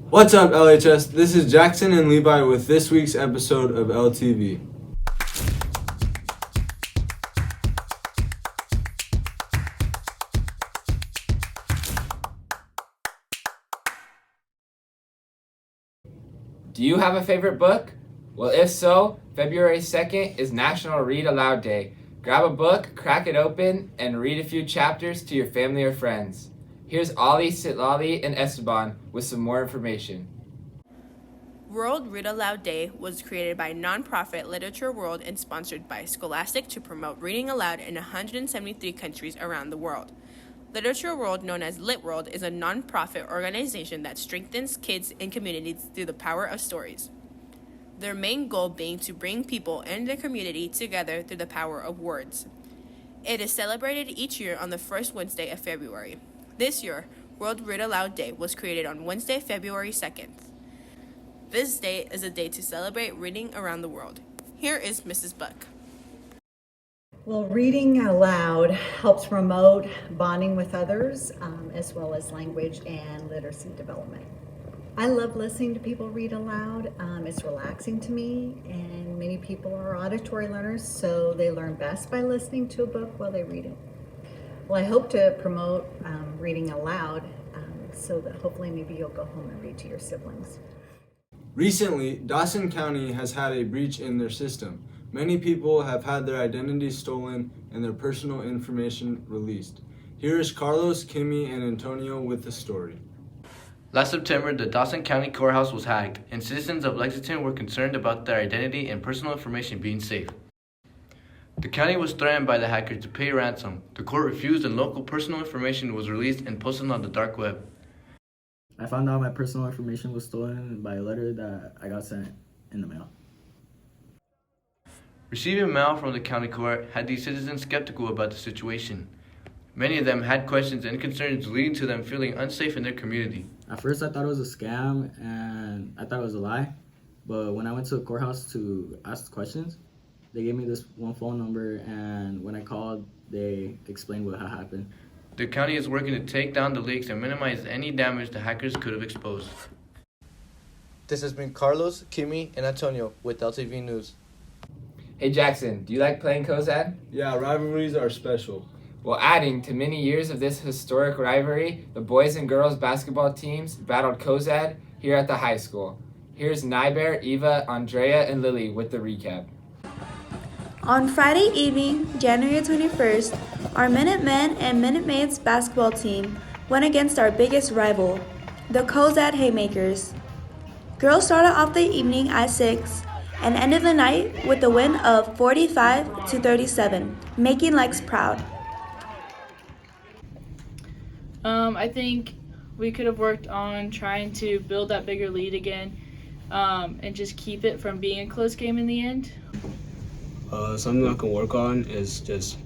What's up, LHS? This is Jackson and Levi with this week's episode of LTV. Do you have a favorite book? Well, if so, February 2nd is National Read Aloud Day. Grab a book, crack it open, and read a few chapters to your family or friends. Here's Ali, Sitlali, and Esteban with some more information. World Read Aloud Day was created by nonprofit Literature World and sponsored by Scholastic to promote reading aloud in 173 countries around the world. Literature World, known as Lit World, is a nonprofit organization that strengthens kids and communities through the power of stories. Their main goal being to bring people and their community together through the power of words. It is celebrated each year on the first Wednesday of February. This year, World Read Aloud Day was created on Wednesday, February 2nd. This day is a day to celebrate reading around the world. Here is Mrs. Buck. Well, reading aloud helps promote bonding with others, as well as language and literacy development. I love listening to people read aloud. It's relaxing to me, and many people are auditory learners, so they learn best by listening to a book while they read it. Well, I hope to promote reading aloud, so that hopefully maybe you'll go home and read to your siblings. Recently, Dawson County has had a breach in their system. Many people have had their identities stolen and their personal information released. Here is Carlos, Kimmy, and Antonio with the story. Last September, the Dawson County Courthouse was hacked, and citizens of Lexington were concerned about their identity and personal information being safe. The county was threatened by the hackers to pay ransom. The court refused, and local personal information was released and posted on the dark web. I found out my personal information was stolen by a letter that I got sent in the mail. Receiving mail from the county court had these citizens skeptical about the situation. Many of them had questions and concerns leading to them feeling unsafe in their community. At first I thought it was a scam and I thought it was a lie, but when I went to the courthouse to ask questions, they gave me this one phone number, and when I called, they explained what had happened. The county is working to take down the leaks and minimize any damage the hackers could have exposed. This has been Carlos, Kimmy, and Antonio with LTV News. Hey Jackson, do you like playing Cozad? Yeah, rivalries are special. Well, adding to many years of this historic rivalry, the boys and girls basketball teams battled Cozad here at the high school. Here's Nyber, Eva, Andrea, and Lily with the recap. On Friday evening, January 21st, our Minutemen and Minutemaids basketball team went against our biggest rival, the Cozad Haymakers. Girls started off the evening at 6 and ended the night with a win of 45-37, making Lex proud. I think we could have worked on trying to build that bigger lead again, and just keep it from being a close game in the end. Something I can work on is just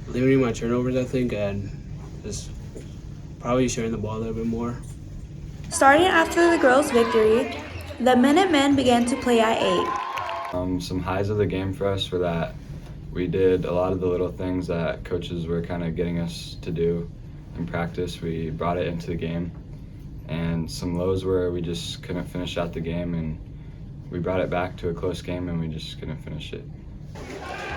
limiting my turnovers, I think, and just probably sharing the ball a little bit more. Starting after the girls' victory, the Minutemen began to play at 8. Some highs of the game for us were that we did a lot of the little things that coaches were kind of getting us to do in practice. We brought it into the game. And some lows were we just couldn't finish out the game, and we brought it back to a close game and we just couldn't finish it.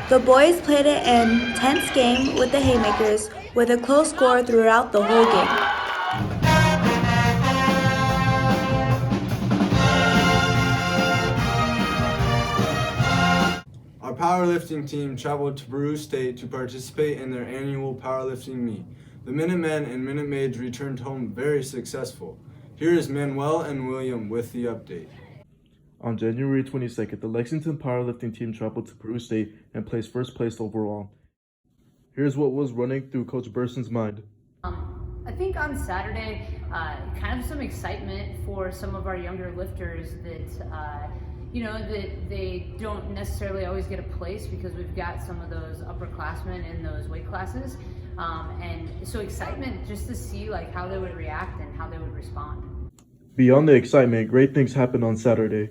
The boys played an intense game with the Haymakers with a close score throughout the whole game. Our powerlifting team traveled to Peru State to participate in their annual powerlifting meet. The Minutemen and Minutemaids returned home very successful. Here is Manuel and William with the update. On January 22nd, the Lexington powerlifting team traveled to Peru State and placed first place overall. Here's what was running through Coach Burson's mind. I think on Saturday, kind of some excitement for some of our younger lifters that, that they don't necessarily always get a place because we've got some of those upperclassmen in those weight classes. And so excitement just to see like how they would react and how they would respond. Beyond the excitement, great things happened on Saturday.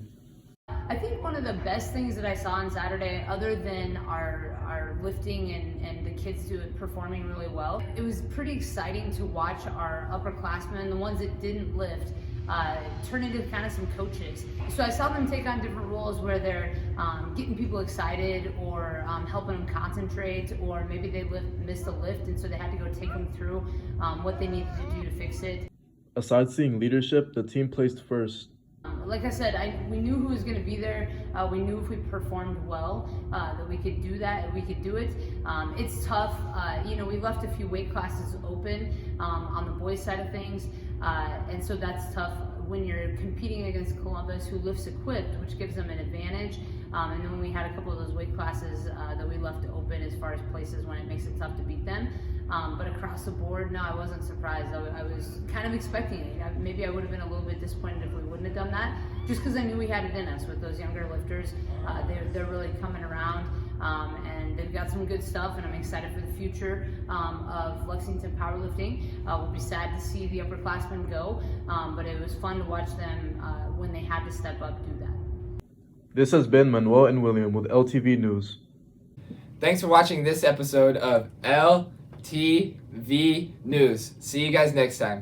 I think one of the best things that I saw on Saturday, other than our lifting and the kids performing really well, it was pretty exciting to watch our upperclassmen, the ones that didn't lift, turn into kind of some coaches. So I saw them take on different roles where they're getting people excited or helping them concentrate, or maybe they missed a lift and so they had to go take them through what they needed to do to fix it. Aside seeing leadership, the team placed first. Like I said, we knew who was going to be there. We knew if we performed well that we could do that, we could do it. It's tough. We left a few weight classes open on the boys' side of things, and so that's tough when you're competing against Columbus, who lifts equipped, which gives them an advantage. And then we had a couple of those weight classes that we left open as far as places when it makes it tough to beat them. But across the board, no, I wasn't surprised. I was kind of expecting it. Maybe I would have been a little bit disappointed if we wouldn't have done that, just because I knew we had it in us with those younger lifters. They're really coming around, and they've got some good stuff, and I'm excited for the future of Lexington Powerlifting. We'll be sad to see the upperclassmen go, but it was fun to watch them when they had to step up, do that. This has been Manuel and William with LTV News. Thanks for watching this episode of LTV News. See you guys next time.